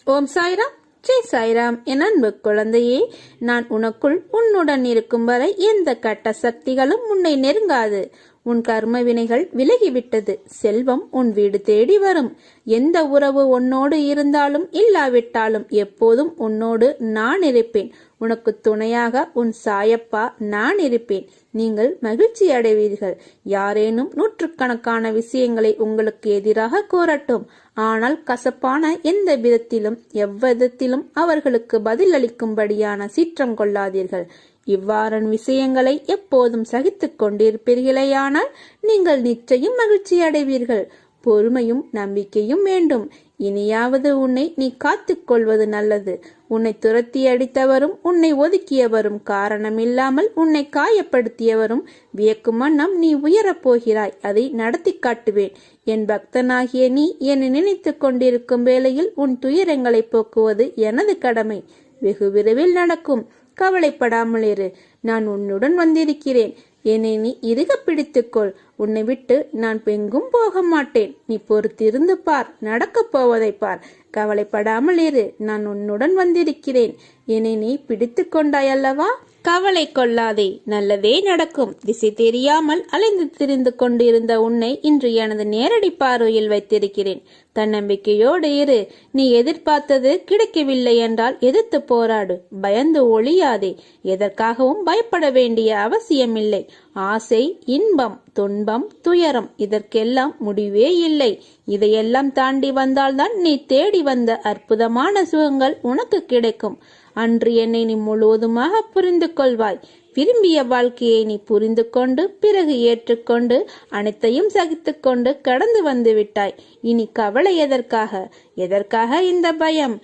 ஓம் சாய்ராம், ஜெய் சாய்ராம். என் அன்பு குழந்தையே, நான் உனக்குள் உன்னுடன் இருக்கும் வரை எந்த கட்ட சக்திகளும் உன்னை நெருங்காது. உன் கர்ம வினைகள் விலகிவிட்டது. செல்வம் உன் வீடு தேடி வரும். எந்த உறவு உன்னோடு இருந்தாலும் இல்லாவிட்டாலும் எப்போதும் உன்னோடு நான் இருப்பேன். உனக்கு துணையாக உன் சாயப்பா நான் இருப்பேன். நீங்கள் மகிழ்ச்சி அடைவீர்கள். யாரேனும் நூற்றுக்கணக்கான விஷயங்களை உங்களுக்கு எதிராக கூறட்டும், ஆனால் கசப்பான எந்த விதத்திலும் எவ்விதத்திலும் அவர்களுக்கு பதிலளிக்கும்படியான சீற்றம் கொள்ளாதீர்கள். இவ்வாறான விஷயங்களை எப்போதும் சகித்துக் கொண்டிருப்பீர்களேயானால் நீங்கள் நிச்சயம் மகிழ்ச்சி அடைவீர்கள். பொறுமையும் நம்பிக்கையும் வேண்டும். இனியாவது உன்னை நீ காத்துக் கொள்வது நல்லது. உன்னை துரத்தி அடித்தவரும் உன்னை ஒதுக்கியவரும் காரணமில்லாமல் உன்னை காயப்படுத்தியவரும் வியக்கும் வண்ணம் நீ உயரப் போகிறாய். அதை நடத்தி காட்டுவேன். என் பக்தனாகிய நீ என்னை நினைத்து கொண்டிருக்கும் வேளையில் உன் துயரங்களை போக்குவது எனது கடமை. வெகு விரைவில் நடக்கும். கவலைப்படாமல் இரு. நான் உன்னுடன் வந்திருக்கிறேன். என்னை நீ இறுக பிடித்துக்கொள். உன்னை விட்டு நான் எங்கும் போக மாட்டேன். நீ பொறுத்திருந்து பார். நடக்கப் போவதை பார். கவலைப்படாமல் இரு. நான் உன்னுடன் வந்திருக்கிறேன். என்னை நீ பிடித்து கொண்டாய் அல்லவா? கவலை கொள்ளாதே, நல்லதே நடக்கும். திசை தெரியாமல் அலைந்து திரிந்து கொண்டிருந்த உன்னை இன்று எனது நேரடி பார்வையில் வைத்திருக்கிறேன். தன்னம்பிக்கையோடு இரு. நீ எதிர்பார்த்தது கிடைக்கவில்லை என்றால் எதிர்த்து போராடு. பயந்து ஒளியாதே. எதற்காகவும் பயப்பட வேண்டிய அவசியமில்லை. ஆசை, இன்பம், துன்பம், துயரம் இதற்கெல்லாம் முடிவே இல்லை. இதையெல்லாம் தாண்டி வந்தால்தான் நீ தேடி வந்த அற்புதமான சுகங்கள் உனக்கு கிடைக்கும். அன்று என்னை நீ முழுவதுமாக புரிந்து கொள்வாய். விரும்பிய வாழ்க்கையை நீ புரிந்து கொண்டு பிறகு ஏற்றுக்கொண்டு அனைத்தையும் சகித்துக்கொண்டு கடந்து வந்து விட்டாய். இனி கவலை எதற்காக? எதற்காக இந்த பயம்?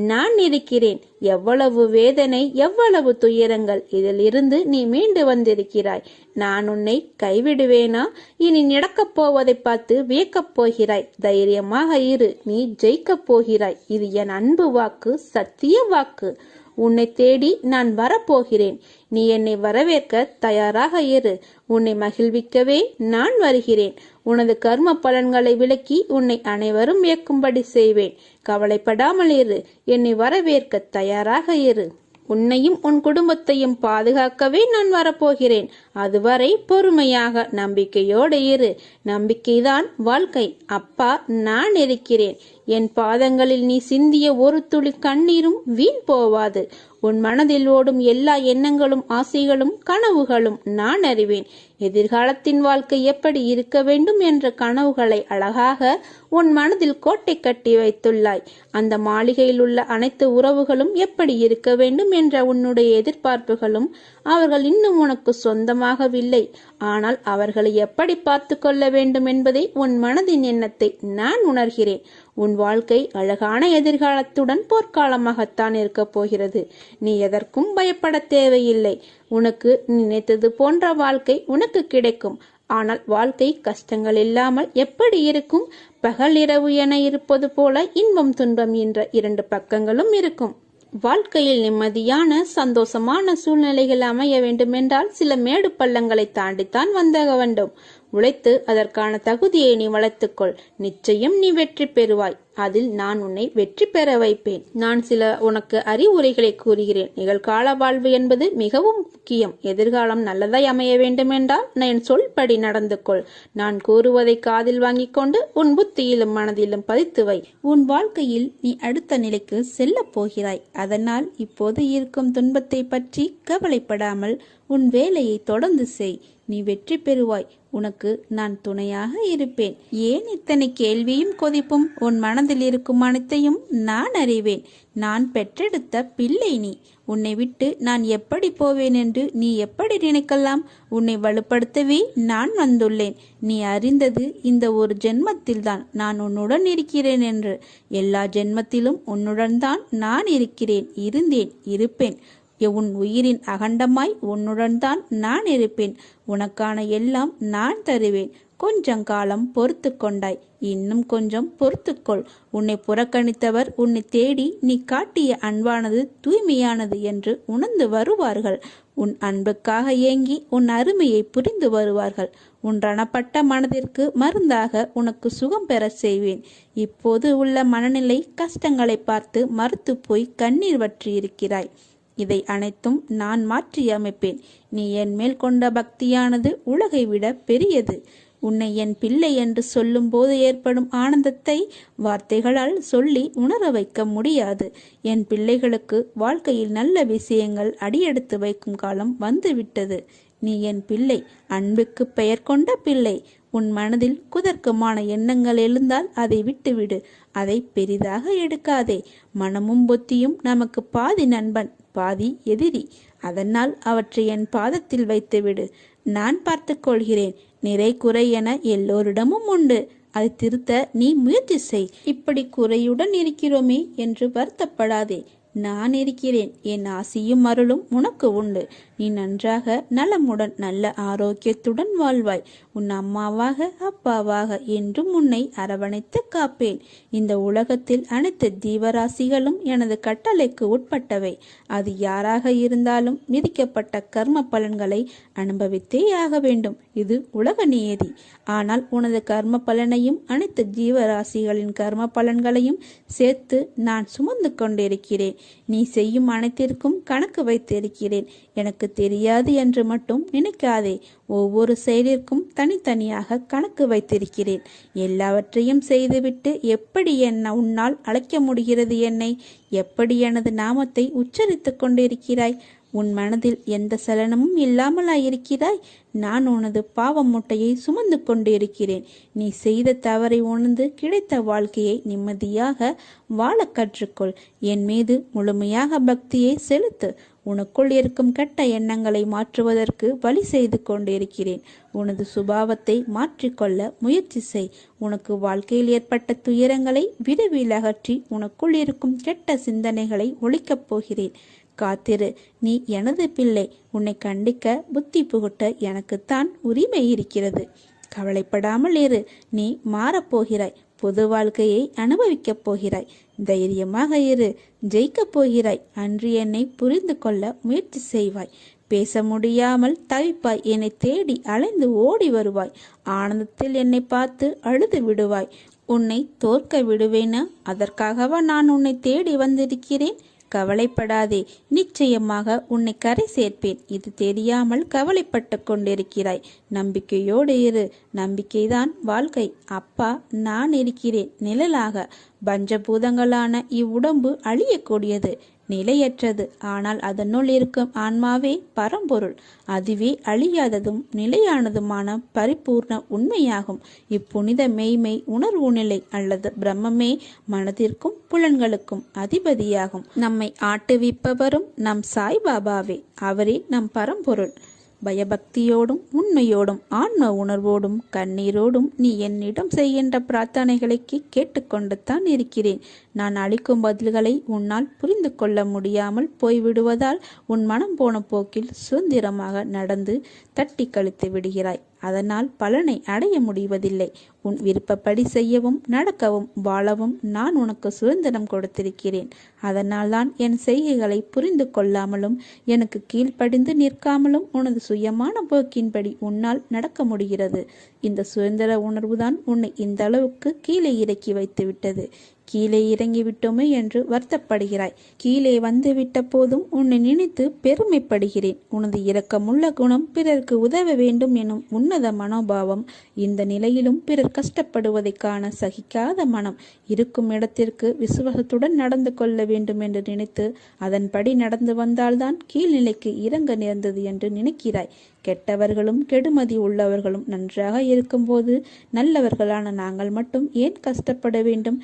நான் இருக்கிறேன். எவ்வளவு வேதனை, எவ்வளவு துயரங்கள், இதில் இருந்து நீ மீண்டு வந்திருக்கிறாய். நான் உன்னை கைவிடுவேனா? இனி நடக்கப் போவதை பார்த்து வியக்கப் போகிறாய். தைரியமாக இரு. நீ ஜெயிக்கப் போகிறாய். இது என் அன்பு வாக்கு, சத்திய வாக்கு. உன்னை தேடி நான் வரப்போகிறேன். நீ என்னை வரவேற்க தயாராக இரு. உன்னை மகிழ்விக்கவே நான் வருகிறேன். உனது கர்ம பலன்களை விலக்கி உன்னை அனைவரும் வியக்கும்படி செய்வேன். கவலைப்படாமல் இரு. என்னை வரவேற்க தயாராக இரு. உன்னையும் உன் குடும்பத்தையும் பாதுகாக்கவே நான் வரப்போகிறேன். அதுவரை பொறுமையாக நம்பிக்கையோடு இரு. நம்பிக்கைதான் வாழ்க்கை. அப்பா நான் இருக்கிறேன். என் பாதங்களில் நீ சிந்திய ஒரு துளி கண்ணீரும் வீண் போவாது. உன் மனதில் ஓடும் எல்லா எண்ணங்களும், ஆசைகளும், கனவுகளும் நான் அறிவேன். எதிர்காலத்தின் வாழ்க்கை எப்படி இருக்க வேண்டும் என்ற கனவுகளை அழகாக உன் மனதில் கோட்டை கட்டி வைத்துள்ளாய். அந்த மாளிகையில் உள்ள அனைத்து உறவுகளும் எப்படி இருக்க வேண்டும் என்ற உன்னுடைய எதிர்பார்ப்புகளும் அவர்கள் இன்னும் உனக்கு சொந்தமாகவில்லை. ஆனால் அவர்களை எப்படி பார்த்து கொள்ள வேண்டும் என்பதை உன் மனதின் எண்ணத்தை நான் உணர்கிறேன். உன் வாழ்க்கை அழகான எதிர்காலத்துடன் போர்க்காலமாகத்தான் இருக்க போகிறது. நீ எதற்கும் பயப்பட தேவையில்லை. உனக்கு நினைத்தது போன்ற வாழ்க்கை உனக்கு கிடைக்கும். ஆனால் வாழ்க்கை கஷ்டங்கள் இல்லாமல் எப்படி இருக்கும்? பகல் இரவு என இருப்பது போல இன்பம் துன்பம் என்ற இரண்டு பக்கங்களும் இருக்கும். வாழ்க்கையில் நிம்மதியான சந்தோஷமான சூழ்நிலைகள் அமைய வேண்டுமென்றால் சில மேடு பள்ளங்களை தாண்டித்தான் வந்தாக வேண்டும். உழைத்து அதற்கான தகுதியை நீ வளர்த்துக்கொள். நிச்சயம் நீ வெற்றி பெறுவாய். அதில் நான் உன்னை வெற்றி பெற வைப்பேன். நான் சில உனக்கு அறிவுரைகளை கூறுகிறேன். நிகழ்கால வாழ்வு என்பது மிகவும் முக்கியம். எதிர்காலம் நல்லதாய் அமைய வேண்டுமென்றால் என் சொல்படி நடந்து கொள். நான் கூறுவதை காதில் வாங்கிக் கொண்டு உன் புத்தியிலும் மனதிலும் பதித்து வை. உன் வாழ்க்கையில் நீ அடுத்த நிலைக்கு செல்ல போகிறாய். அதனால் இப்போது இருக்கும் துன்பத்தை பற்றி கவலைப்படாமல் உன் வேலையை தொடர்ந்து செய். நீ வெற்றி பெறுவாய். உனக்கு நான் துணையாக இருப்பேன். ஏன் இத்தனை கேள்வியும் கொதிப்பும்? உன் மனதில் இருக்கும் அனைத்தையும் நான் அறிவேன். நான் பெற்றெடுத்த பிள்ளை நீ. உன்னை விட்டு நான் எப்படி போவேன் என்று நீ எப்படி நினைக்கலாம்? உன்னை வலுப்படுத்தவே நான் வந்துள்ளேன். நீ அறிந்தது இந்த ஒரு ஜென்மத்தில்தான் நான் உன்னுடன் இருக்கிறேன் என்று. எல்லா ஜென்மத்திலும் உன்னுடன் தான் நான் இருக்கிறேன், இருந்தேன், இருப்பேன். உன் உயிரின் அகண்டமாய் உன்னுடன் தான் நான் இருப்பேன். உனக்கான எல்லாம் நான் தருவேன். கொஞ்சம் காலம் பொறுத்து கொண்டாய், இன்னும் கொஞ்சம் பொறுத்துக்கொள். உன்னை புறக்கணித்தவர் உன்னை தேடி நீ காட்டிய அன்பானது தூய்மையானது என்று உணர்ந்து வருவார்கள். உன் அன்புக்காக ஏங்கி உன் அருமையை புரிந்து வருவார்கள். உன் ரணப்பட்ட மனதிற்கு மருந்தாக உனக்கு சுகம் பெற செய்வேன். இப்போது உள்ள மனநிலை கஷ்டங்களை பார்த்து மறுத்து போய் கண்ணீர் வற்றி இருக்கிறாய். இதை அனைத்தும் நான் மாற்றி அமைப்பேன். நீ என் மேல் கொண்ட பக்தியானது உலகை விட பெரியது. உன்னை என் பிள்ளை என்று சொல்லும் போது ஏற்படும் ஆனந்தத்தை வார்த்தைகளால் சொல்லி உணர வைக்க முடியாது. என் பிள்ளைகளுக்கு வாழ்க்கையில் நல்ல விஷயங்கள் அடியெடுத்து வைக்கும் காலம் வந்துவிட்டது. நீ என் பிள்ளை, அன்புக்கு பெயர் கொண்ட பிள்ளை. உன் மனதில் குதர்க்கமான எண்ணங்கள் எழுந்தால் அதை விட்டுவிடு. அதை பெரிதாக எடுக்காதே. மனமும் புத்தியும் நமக்கு பாதி நண்பன், பாதி எதிரி. அதனால் அவற்றை என் பாதத்தில் வைத்துவிடு. நான் பார்த்து கொள்கிறேன். நிறை குறை என எல்லோரிடமும் உண்டு. அதை திருத்த நீ முயற்சி செய். இப்படி குறையுடன் இருக்கிறோமே என்று வருத்தப்படாதே. நான் இருக்கிறேன். என் ஆசியும் அருளும் உனக்கு உண்டு. நீ நன்றாக நலமுடன் நல்ல ஆரோக்கியத்துடன் வாழ்வாய். உன் அம்மாவாக அப்பாவாக என்றும் உன்னை அரவணைத்து காப்பேன். இந்த உலகத்தில் அனைத்து ஜீவராசிகளும் எனது கட்டளைக்கு உட்பட்டவை. அது யாராக இருந்தாலும் விதிக்கப்பட்ட கர்ம பலன்களை அனுபவித்தே ஆக வேண்டும். இது உலக நியதி. ஆனால் உனது கர்ம பலனையும் அனைத்து ஜீவராசிகளின் கர்ம பலன்களையும் சேர்த்து நான் சுமந்து கொண்டிருக்கிறேன். நீ செய்யும் அனைத்திற்கும் கணக்கு வைத்திருக்கிறேன். எனக்கு தெரியாது என்று மட்டும் நினைக்காதே. ஒவ்வொரு செயலிற்கும் தனித்தனியாக கணக்கு வைத்திருக்கிறேன். எல்லாவற்றையும் செய்துவிட்டு எப்படி உன்னால் அழைக்க முடிகிறது என்னை? எப்படி எனது நாமத்தை உச்சரித்து கொண்டிருக்கிறாய்? உன் மனதில் எந்த சலனமும் இல்லாமலாயிருக்கிறாய்? நான் உனது பாவ மூட்டையை சுமந்து கொண்டிருக்கிறேன். நீ செய்த தவறை உணர்ந்து கிடைத்த வாழ்க்கையை நிம்மதியாக வாழ கற்றுக்கொள். என் மீது முழுமையாக பக்தியை செலுத்து. உனக்குள் இருக்கும் கெட்ட எண்ணங்களை மாற்றுவதற்கு வழி செய்து கொண்டிருக்கிறேன். உனது சுபாவத்தை மாற்றிக்கொள்ள முயற்சி செய். உனக்கு வாழ்க்கையில் ஏற்பட்ட துயரங்களை விரைவில் அகற்றி உனக்குள் இருக்கும் கெட்ட சிந்தனைகளை ஒழிக்கப் போகிறேன். காத்திரு. நீ எனது பிள்ளை. உன்னை கண்டிக்க புத்தி புகுட்ட எனக்குத்தான் உரிமை இருக்கிறது. கவலைப்படாமல் இரு. நீ மாறப்போகிறாய். பொது வாழ்க்கையை அனுபவிக்கப் போகிறாய். தைரியமாக இரு. ஜெயிக்கப் போகிறாய். அன்று என்னை புரிந்து கொள்ள முயற்சி செய்வாய். பேச முடியாமல் தவிப்பாய். என்னை தேடி அலைந்து ஓடி வருவாய். ஆனந்தத்தில் என்னை பார்த்து அழுது விடுவாய். உன்னை தோற்க விடுவேனா? அதற்காகவா நான் உன்னை தேடி வந்திருக்கிறேன்? கவலைப்படாதே. நிச்சயமாக உன்னை கரை சேர்ப்பேன். இது தெரியாமல் கவலைப்பட்டு கொண்டிருக்கிறாய். நம்பிக்கையோடு இரு. நம்பிக்கைதான் வாழ்க்கை. அப்பா நான் இருக்கிறேன் நிழலாக. பஞ்சபூதங்களான இவ்வுடம்பு அழியக்கூடியது, நிலையற்றது. ஆனால் அதனுள் இருக்கும் ஆன்மாவே பரம்பொருள். அதுவே அழியாததும் நிலையானதுமான பரிபூர்ண உண்மையாகும். இப்புனித மெய்மை உணர்வு நிலை அல்லது பிரம்மமே மனதிற்கும் புலன்களுக்கும் அதிபதியாகும். நம்மை ஆட்டுவிப்பவரும் நம் சாய்பாபாவே. அவரே நம் பரம்பொருள். பயபக்தியோடும் உண்மையோடும் ஆன்ம உணர்வோடும் கண்ணீரோடும் நீ என்னிடம் செய்கின்ற பிரார்த்தனைகளுக்கு கேட்டுக்கொண்டு தான் இருக்கிறேன். நான் அளிக்கும் பதில்களை உன்னால் புரிந்து கொள்ள முடியாமல் போய்விடுவதால் உன் மனம் போன போக்கில் சுதந்திரமாக நடந்து தட்டி கழித்து விடுகிறாய். அதனால் பலனை அடைய முடிவதில்லை. உன் விருப்பப்படி செய்யவும் நடக்கவும் வாழவும் நான் உனக்கு சுதந்திரம் கொடுத்திருக்கிறேன். அதனால்தான் என் செய்கைகளை புரிந்து கொள்ளாமலும் எனக்கு கீழ்ப்படிந்து நிற்காமலும் உனது சுயமான போக்கின்படி உன்னால் நடக்க முடிகிறது. இந்த சுதந்திர உணர்வுதான் உன்னை இந்த அளவுக்கு கீழே இறக்கி வைத்து விட்டது. கீழே இறங்கிவிட்டோமே என்று வருத்தப்படுகிறாய். கீழே வந்து விட்ட போதும் உன்னை நினைத்து பெருமைப்படுகிறேன். உனது இரக்கமுள்ள குணம், பிறருக்கு உதவ வேண்டும் எனும் உன்னத மனோபாவம், இந்த நிலையிலும் பிறர் கஷ்டப்படுவதை காண சகிக்காத மனம், இருக்கும் இடத்திற்கு விசுவாசத்துடன் நடந்து கொள்ள வேண்டும் என்று நினைத்து அதன்படி நடந்து வந்தால்தான் கீழ்நிலைக்கு இறங்க நேர்ந்தது என்று நினைக்கிறாய். கெட்டவர்களும் கெடுமதி உள்ளவர்களும் நன்றாக இருக்கும்போது நல்லவர்களான நாங்கள் மட்டும் ஏன் கஷ்டப்பட வேண்டும்?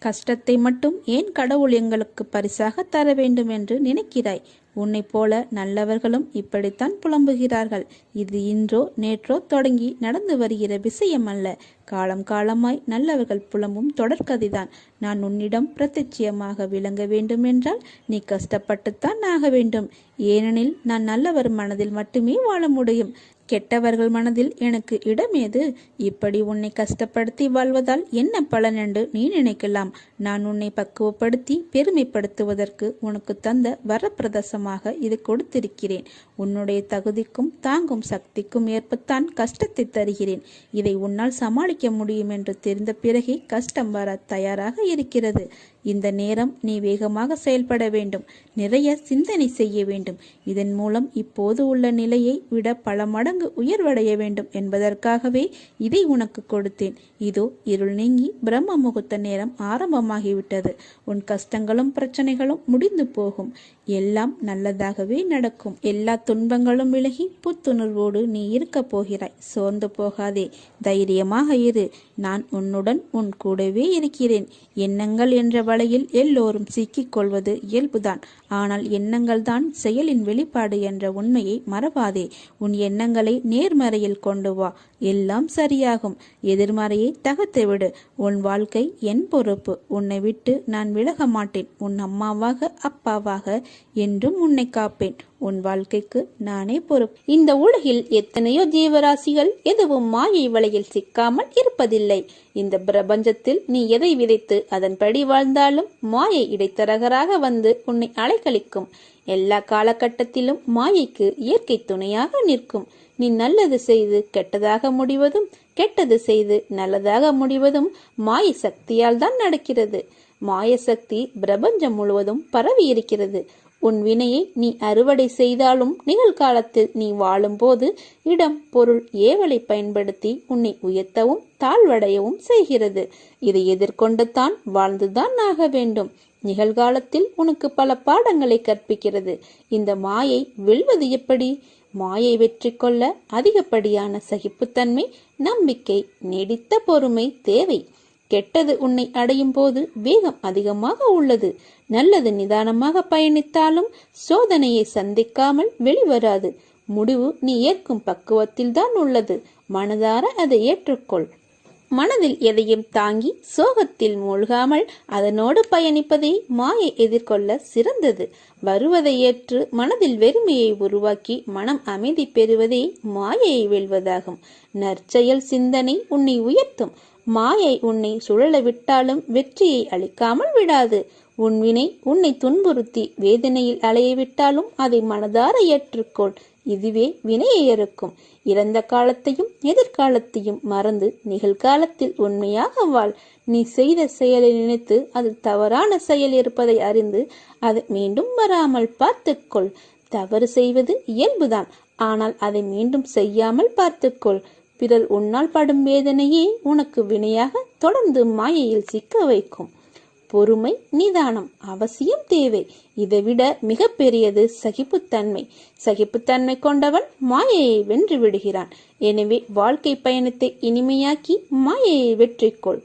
கஷ்டத்தை மட்டும் ஏன் கடவுள் எங்களுக்கு பரிசாக தர வேண்டும் என்று நினைக்கிறாய்? உன்னை போல நல்லவர்களும் இப்படித்தான் புலம்புகிறார்கள். இது இன்றோ நேற்றோ தொடங்கி நடந்து வருகிற விஷயம் அல்ல. காலம் காலமாய் நல்லவர்கள் புலம்பும் தொடர்கதைதான். நான் உன்னிடம் பிரத்யட்சியமாக விளங்க வேண்டும் என்றால் நீ கஷ்டப்பட்டுத்தான் ஆக வேண்டும். ஏனெனில் நான் நல்லவர் மனதில் மட்டுமே வாழ முடியும். கெட்டவர்கள் மனதில் எனக்கு இடமேது? இப்படி உன்னை கஷ்டப்படுத்தி வாழ்வதால் என்ன பலன் என்று நீ நினைக்கலாம். நான் உன்னை பக்குவப்படுத்தி பெருமைப்படுத்துவதற்கு உனக்கு தந்த வரப்பிரதசமாக இது கொடுத்திருக்கிறேன். உன்னுடைய தகுதிக்கும் தாங்கும் சக்திக்கும் ஏற்பத்தான் கஷ்டத்தை தருகிறேன். இதை உன்னால் சமாளிக்க முடியும் என்று தெரிந்த பிறகே கஷ்டம் வர தயாராக இருக்கிறது. இந்த நேரம் நீ வேகமாக செயல்பட வேண்டும். நிறைய சிந்தனை செய்ய வேண்டும். இதன் மூலம் இப்போது உள்ள நிலையை விட பல மடங்கு உயர்வடைய வேண்டும் என்பதற்காகவே இதை உனக்கு கொடுத்தேன். இதோ இருள் நீங்கி பிரம்ம முகூர்த்த நேரம் ஆரம்பமாகிவிட்டது. உன் கஷ்டங்களும் பிரச்சனைகளும் முடிந்து போகும். எல்லாம் நல்லதாகவே நடக்கும். எல்லா துன்பங்களும் விலகி புத்துணர்வோடு நீ இருக்க போகிறாய். சோர்ந்து போகாதே, தைரியமாக இரு. நான் உன்னுடன் உன் கூடவே இருக்கிறேன். எண்ணங்கள் என்ற வலையில் எல்லோரும் சிக்கிக் கொள்வது இயல்புதான். ஆனால் எண்ணங்கள் தான் செயலின் வெளிப்பாடு என்ற உண்மையை மறவாதே. உன் எண்ணங்களை நேர்மறையில் கொண்டு வா, எல்லாம் சரியாகும். எதிர்மறையை தகர்த்து விடு. உன் வாழ்க்கை என் பொறுப்பு. உன்னை விட்டு நான் விலக மாட்டேன். உன் அம்மாவாக அப்பாவாக என்றும் உன்னை காப்பேன். உன் வாழ்க்கைக்கு நானே பொறுப்பு. இந்த உலகில் எத்தனையோ ஜீவராசிகள் எதுவும் மாயை வலையில் சிக்காமல் இருப்பதில்லை. இந்த பிரபஞ்சத்தில் நீ எதை விதைத்து அதன்படி வாழ்ந்தாலும் மாயை இடைத்தரகராக வந்து உன்னை அலைக்கழிக்கும். எல்லா காலகட்டத்திலும் மாயைக்கு இயற்கை துணையாக நிற்கும். நீ நல்லது செய்து கெட்டதாக முடிவதும், கெட்டது செய்து நல்லதாக முடிவதும் மாய சக்தியால் தான் நடக்கிறது. மாய சக்தி பிரபஞ்சம் முழுவதும் பரவி இருக்கிறது. உன் வினையை நீ அறுவடை செய்தாலும் நிகழ்காலத்தில் நீ வாழும் போது இடம், பொருள், ஏவலை பயன்படுத்தி உன்னை உயர்த்தவும் தாழ்வடையவும் செய்கிறது. இதை எதிர்கொண்டு தான் வாழ்ந்துதான் ஆக வேண்டும். நிகழ்காலத்தில் உனக்கு பல பாடங்களை கற்பிக்கிறது. இந்த மாயை வெல்வது எப்படி? மாயை வெற்றி கொள்ள அதிகப்படியான சகிப்புத்தன்மை, நம்பிக்கை, நீடித்த பொறுமை தேவை. கெட்டது உன்னை அடையும் போது வேகம் அதிகமாக உள்ளது. நல்லது நிதானமாக பயணித்தாலும் சோதனையை சந்திக்காமல் வெளிவராது. முடிவு நீ ஏற்கும் பக்குவத்தில் தான் உள்ளது. மனதார அதை ஏற்றுக்கொள். மனதில் எதையும் தாங்கி சோகத்தில் மூழ்காமல் அதனோடு பயணிப்பதை மாயை எதிர்கொள்ள சிறந்தது. வருவதை ஏற்று மனதில் வெறுமையை உருவாக்கி மனம் அமைதி பெறுவதே மாயையை வெல்வதாகும். நற்செயல் சிந்தனை உன்னை உயர்த்தும். மாயை உன்னை சுழல விட்டாலும் வெற்றியை அளிக்காமல் விடாது. உன் வினை உன்னை துன்புறுத்தி வேதனையில் அலைய விட்டாலும் அதை மனதார ஏற்றுக்கொள். இதுவே வினையை அறுக்கும். இறந்த காலத்தையும் எதிர்காலத்தையும் மறந்து நிகழ்காலத்தில் உண்மையாக வாழ். நீ செய்த செயலை நினைத்து அது தவறான செயல் இருப்பதை அறிந்து அதை மீண்டும் வராமல் பார்த்துக்கொள். தவறு செய்வது இயல்புதான். ஆனால் அதை மீண்டும் செய்யாமல் பார்த்துக்கொள். பிறர் உன்னால் படும் வேதனையே உனக்கு வினையாக தொடர்ந்து மாயையில் சிக்க வைக்கும். பொறுமை, நிதானம் அவசியம் தேவை. இதைவிட மிக பெரியது சகிப்புத்தன்மை. சகிப்புத்தன்மை கொண்டவன் மாயையை வென்று விடுகிறான். எனவே வாழ்க்கை பயணத்தை இனிமையாக்கி மாயையை வெற்றிக்கொள்.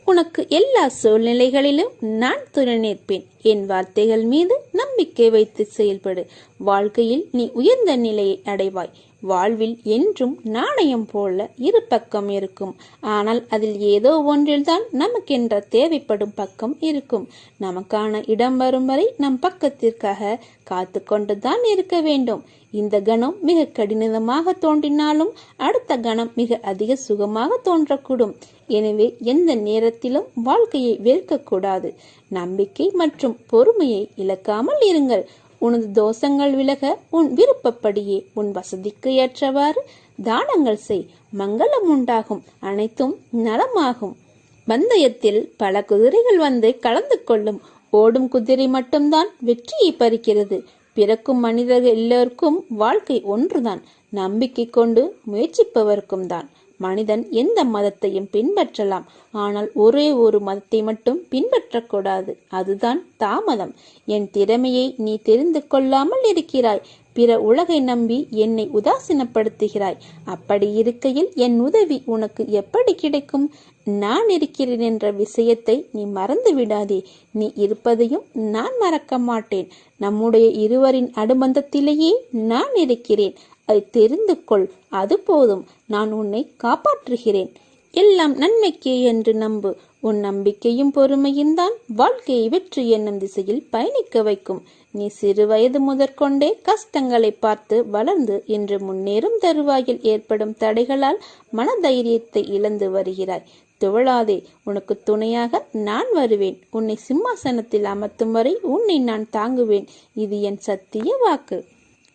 உனக்கு எல்லா சூழ்நிலைகளிலும் நான் துணை நிற்பேன். என் வார்த்தைகள் மீது நம்பிக்கை வைத்து செயல்படு. வாழ்க்கையில் நீ உயர்ந்த நிலையை அடைவாய். வாழ்வில் என்றும் நாணயம் போல இரு பக்கம் இருக்கும். ஆனால் அதில் ஏதோ ஒன்றில்தான் நமக்கென்ற தேவைப்படும் பக்கம் இருக்கும். நமக்கான இடம் வரும் வரை நம் பக்கத்திற்காக காத்து கொண்டுதான் இருக்க வேண்டும். இந்த கணம் மிக கடினமாக தோன்றினாலும் அடுத்த கணம் மிக அதிக சுகமாக தோன்றக்கூடும். எனவே எந்த நேரத்திலும் வாழ்க்கையை வெறுக்கக்கூடாது. நம்பிக்கை மற்றும் பொறுமையை இழக்காமல் இருங்கள். உனது தோஷங்கள் விலக உன் விருப்பப்படியே உன் வசதிக்கு ஏற்றவாறு தானங்கள் செய். மங்களம் உண்டாகும். அனைத்தும் நலமாகும். பந்தயத்தில் பல குதிரைகள் வந்து கலந்து கொள்ளும். ஓடும் குதிரை மட்டும்தான் வெற்றியை பறிக்கிறது. பிறக்கும் மனிதர்கள் எல்லோருக்கும் வாழ்க்கை ஒன்றுதான். நம்பிக்கை கொண்டு முயற்சிப்பவர்க்கும் தான். மனிதன் எந்த மதத்தையும் பின்பற்றலாம். ஆனால் ஒரே ஒரு மதத்தை மட்டும் பின்பற்றக்கூடாது. அதுதான் தாமதம். என் திறமையை நீ தெரிந்து கொள்ளாமல் இருக்கிறாய். பிற உலகை நம்பி என்னை உதாசீனப்படுத்துகிறாய். அப்படி இருக்கையில் என் உதவி உனக்கு எப்படி கிடைக்கும்? நான் இருக்கிறேன் என்ற விஷயத்தை நீ மறந்து விடாதே. நீ இருப்பதையும் நான் மறக்க மாட்டேன். நம்முடைய இருவரின் அனுபந்தத்திலேயே நான் இருக்கிறேன். அதை தெரிந்து கொள். அது போதும். நான் உன்னை காப்பாற்றுகிறேன். எல்லாம் நன்மைக்கே என்று நம்பு. உன் நம்பிக்கையும் பொறுமையும் தான் வாழ்க்கையை வெற்றி என்னும் திசையில் பயணிக்க வைக்கும். நீ சிறு வயது முதற்கொண்டே கஷ்டங்களை பார்த்து வளர்ந்து இன்று முன்னேறும் தருவாயில் ஏற்படும் தடைகளால் மனதைரியத்தை இழந்து வருகிறாய். துவளாதே, உனக்கு துணையாக நான் வருவேன். உன்னை சிம்மாசனத்தில் அமர்த்தும் வரை உன்னை நான் தாங்குவேன். இது என் சத்திய வாக்கு.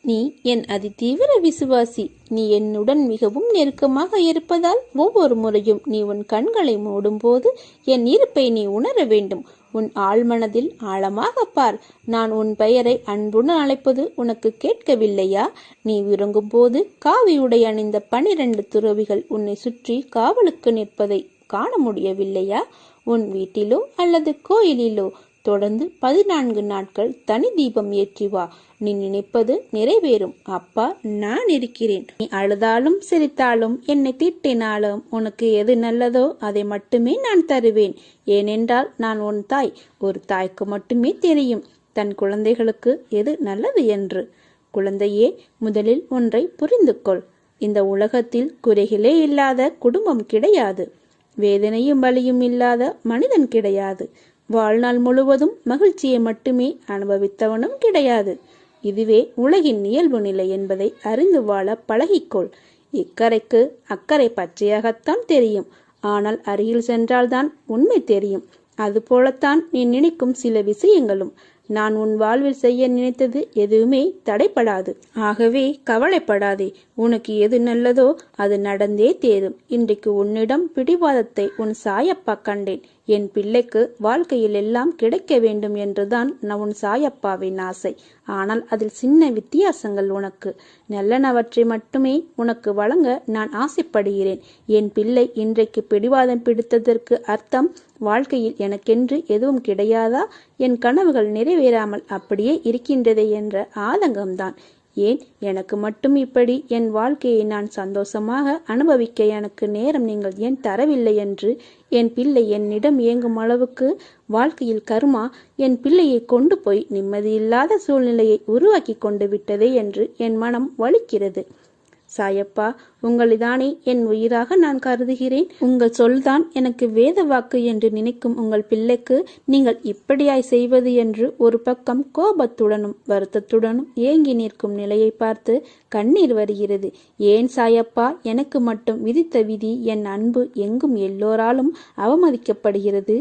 நீ என் அதிதீவிர விசுவாசி. நீ என்னுடன் மிகவும் நெருக்கமாக இருப்பதால் ஒவ்வொரு முறையும் நீ உன் கண்களை மூடும் போது என் இருப்பை நீ உணர வேண்டும். உன் ஆழ்மனதில் ஆழமாக பார். நான் உன் பெயரை அன்புடன் அழைப்பது உனக்கு கேட்கவில்லையா? நீ உறங்கும் போது காவி உடை அணிந்த 12 துறவிகள் உன்னை சுற்றி காவலுக்கு நிற்பதை காண முடியவில்லையா? உன் வீட்டிலோ அல்லது கோயிலிலோ தொடர்ந்து 14 நாட்கள் தனி தீபம் ஏற்றி வா. நீ நினைப்பது நிறைவேறும். அப்பா நான் இருக்கிறேன். நீ அழுதாலும் சிரித்தாலும் என்னை திட்டினாலும் உனக்கு எது நல்லதோ அதை மட்டுமே நான் தருவேன். ஏனென்றால் நான் உன் தாய். ஒரு தாய்க்கு மட்டுமே தெரியும் தன் குழந்தைகளுக்கு எது நல்லது என்று. குழந்தையே, முதலில் ஒன்றை புரிந்து கொள். இந்த உலகத்தில் குறைகளே இல்லாத குடும்பம் கிடையாது. வேதனையும் வலியும் இல்லாத மனிதன் கிடையாது. வாழ்நாள் முழுவதும் மகிழ்ச்சியை மட்டுமே அனுபவித்தவனும் கிடையாது. இதுவே உலகின் இயல்பு நிலை என்பதை அறிந்து வாழ பழகிக்கொள். இக்கரைக்கு அக்கறை பச்சையாகத்தான் தெரியும். ஆனால் அருகில் சென்றால்தான் உண்மை தெரியும். அதுபோலத்தான் நீ நினைக்கும் சில விஷயங்களும். நான் உன் வாழ்வில் செய்ய நினைத்தது எதுவுமே தடைப்படாது. ஆகவே கவலைப்படாதே. உனக்கு எது நல்லதோ அது நடந்தே தேரும். இன்றைக்கு உன்னிடம் பிடிவாதத்தை உன் சாயப்பா கண்டேன். என் பிள்ளைக்கு வாழ்க்கையில் எல்லாம் கிடைக்க வேண்டும் என்றுதான் உன் சாயப்பாவின் ஆசை. ஆனால் அதில் சின்ன வித்தியாசங்கள். உனக்கு நல்லனவற்றை மட்டுமே உனக்கு வழங்க நான் ஆசைப்படுகிறேன். என் பிள்ளை இன்றைக்கு பிடிவாதம் பிடித்ததற்கு அர்த்தம் வாழ்க்கையில் எனக்கென்று எதுவும் கிடையாதா, என் கனவுகள் நிறைவேறாமல் அப்படியே இருக்கின்றதே என்ற ஆதங்கம்தான். ஏன் எனக்கு மட்டும் இப்படி என் வாழ்க்கையை நான் சந்தோஷமாக அனுபவிக்க எனக்கு நேரம் நீங்கள் ஏன் தரவில்லை என்று என் பிள்ளை என்னிடம் ஏங்கும் அளவுக்கு வாழ்க்கையில் கர்மா என் பிள்ளையை கொண்டு போய் நிம்மதியில்லாத சூழ்நிலையை உருவாக்கி கொண்டு விட்டதே என்று என் மனம் வலிக்கிறது. சாயப்பா, உங்களைதானே என் உயிராக நான் கருதுகிறேன். உங்கள் சொல்தான் எனக்கு வேத வாக்கு என்று நினைக்கும் உங்கள் பிள்ளைக்கு நீங்கள் இப்படியாய் செய்வது என்று ஒரு பக்கம் கோபத்துடனும் வருத்தத்துடனும் ஏங்கி நிற்கும் நிலையை பார்த்து கண்ணீர் வருகிறது. ஏன் சாயப்பா, எனக்கு மட்டும் விதித்த விதி என் அன்பு எங்கும் எல்லோராலும் அவமதிக்கப்படுகிறது?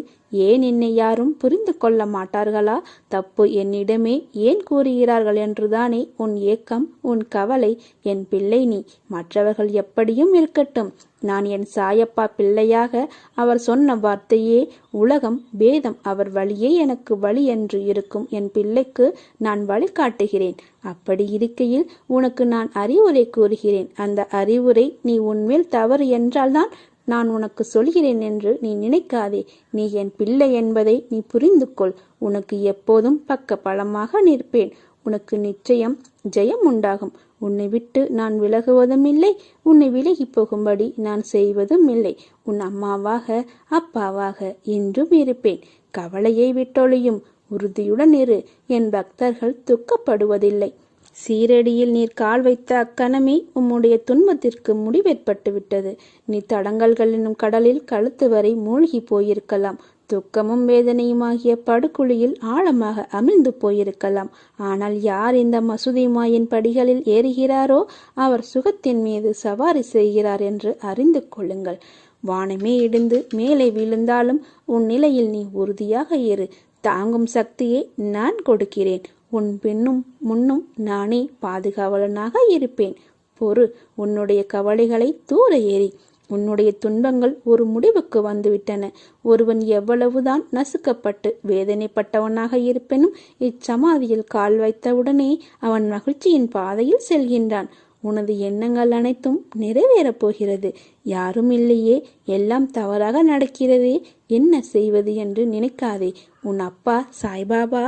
ஏன் என்னை யாரும் புரிந்து கொள்ள மாட்டார்களா? தப்பு என்னிடமே ஏன் கூறுகிறார்கள் என்றுதானே உன் ஏக்கம், உன் கவலை. என் பிள்ளை நீ. மற்றவர்கள் எப்படியும் இருக்கட்டும். நான் என் சாயப்பா பிள்ளையாக அவர் சொன்ன வார்த்தையே உலகம் பேதம். அவர் வழியே எனக்கு வழி என்று இருக்கும் என் பிள்ளைக்கு நான் வழிகாட்டுகிறேன். அப்படி இருக்கையில் உனக்கு நான் அறிவுரை கூறுகிறேன். அந்த அறிவுரை நீ உன்மேல் தவறு என்றால்தான் நான் உனக்கு சொல்கிறேன் என்று நீ நினைக்காதே. நீ என் பிள்ளை என்பதை நீ புரிந்து கொள். உனக்கு எப்போதும் பக்க பலமாக நிற்பேன். உனக்கு நிச்சயம் ஜெயம் உண்டாகும். உன்னை விட்டு நான் விலகுவதும் இல்லை, உன்னை விலகி போகும்படி நான் செய்வதும் இல்லை. உன் அம்மாவாக அப்பாவாக என்றும் இருப்பேன். கவலையை விட்டொழியும். உறுதியுடன் இரு. என் பக்தர்கள் துக்கப்படுவதில்லை. சீரடியில் நீர் கால் வைத்த அக்கணமே உம்முடைய துன்பத்திற்கு முடிவேற்பட்டு விட்டது. நீ தடங்கல்கள் என்னும் கடலில் கழுத்து வரை மூழ்கி போயிருக்கலாம். துக்கமும் வேதனையுமாகிய படுகுழியில் ஆழமாக அமிழ்ந்து போயிருக்கலாம். ஆனால் யார் இந்த மசூதி மாயின் படிகளில் ஏறுகிறாரோ அவர் சுகத்தின் மீது சவாரி செய்கிறார் என்று அறிந்து கொள்ளுங்கள். வானமே இடிந்து மேலே விழுந்தாலும் உன் நிலையில் நீ உறுதியாக இரு. தாங்கும் சக்தியை நான் கொடுக்கிறேன். உன் பின்னும் முன்னும் நானே பாதுகாவலனாக இருப்பேன். பொறு. உன்னுடைய கவலைகளை தூர ஏறி. உன்னுடைய துன்பங்கள் ஒரு முடிவுக்கு வந்துவிட்டன. ஒருவன் எவ்வளவுதான் நசுக்கப்பட்டு வேதனைப்பட்டவனாக இருப்பினும் இச்சமாதியில் கால் வைத்தவுடனே அவன் மகிழ்ச்சியின் பாதையில் செல்கின்றான். உனது எண்ணங்கள் அனைத்தும் நிறைவேறப் போகிறது. யாரும் இல்லையே, எல்லாம் தவறாக நடக்கிறதே, என்ன செய்வது என்று நினைக்காதே. உன் அப்பா சாய்பாபா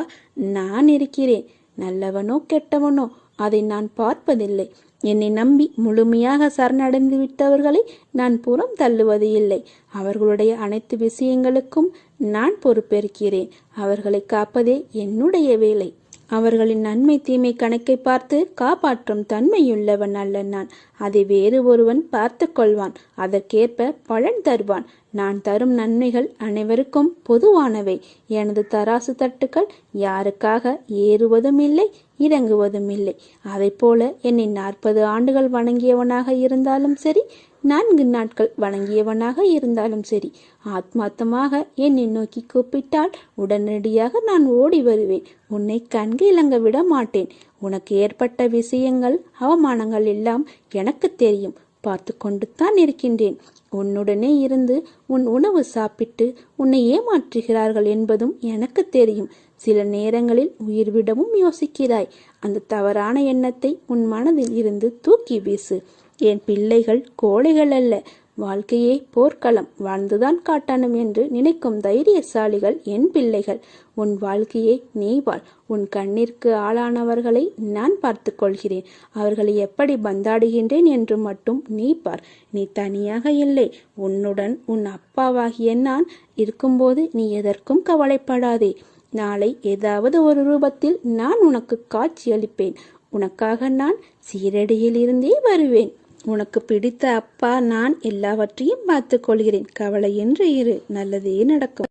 நான் இருக்கிறேன். நல்லவனோ கெட்டவனோ அதை நான் பார்ப்பதில்லை. என்னை நம்பி முழுமையாக சரணடைந்து விட்டவர்களை நான் புறம் தள்ளுவது இல்லை. அவர்களுடைய அனைத்து விஷயங்களுக்கும் நான் பொறுப்பேற்கிறேன். அவர்களை காப்பதே என்னுடைய வேலை. அவர்களின் நன்மை தீமை கணக்கை பார்த்து காப்பாற்றும் தன்மையுள்ளவன் அல்ல நான். அதை வேறு ஒருவன் பார்த்து கொள்வான். அதற்கேற்ப பலன் தருவான். நான் தரும் நன்மைகள் அனைவருக்கும் பொதுவானவை. எனது தராசு தட்டுக்கள் யாருக்காக ஏறுவதும் இல்லை, இறங்குவதும் இல்லை. அதைப்போல என்னை 40 ஆண்டுகள் வணங்கியவனாக இருந்தாலும் சரி, 4 நாட்கள் வணங்கியவனாக இருந்தாலும் சரி, ஆத்மார்த்தமாக என்னை நோக்கி கூப்பிட்டால் உடனடியாக நான் ஓடி வருவேன். உன்னை கண்கு இலங்க விட மாட்டேன். உனக்கு ஏற்பட்ட விஷயங்கள், அவமானங்கள் எல்லாம் எனக்கு தெரியும். பார்த்து கொண்டு தான் இருக்கின்றேன். உன்னுடனே இருந்து உன் உணவு சாப்பிட்டு உன்னை ஏமாற்றுகிறார்கள் என்பதும் எனக்கு தெரியும். சில நேரங்களில் உயிர்விடவும் யோசிக்கிறாய். அந்த தவறான எண்ணத்தை உன் மனதில் இருந்து தூக்கி வீசு. என் பிள்ளைகள் கோழைகள் அல்ல. வாழ்க்கையே போர்க்களம், வாழ்ந்துதான் காட்டணும் என்று நினைக்கும் தைரியசாலிகள் என் பிள்ளைகள். உன் வாழ்க்கையை நீ வாழ். உன் கண்ணிற்கு ஆளானவர்களை நான் பார்த்து கொள்கிறேன். அவர்களை எப்படி பந்தாடுகின்றேன் என்று மட்டும் நீ பார். நீ தனியாக இல்லை. உன்னுடன் உன் அப்பாவாகிய நான் இருக்கும்போது நீ எதற்கும் கவலைப்படாதே. நாளை ஏதாவது ஒரு ரூபத்தில் நான் உனக்கு காட்சியளிப்பேன். உனக்காக நான் சீரடியில் இருந்தே வருவேன். உனக்கு பிடித்த அப்பா நான் எல்லாவற்றையும் பார்த்துக் கொள்கிறேன். கவலையின்றி இரு, நல்லதே நடக்கும்.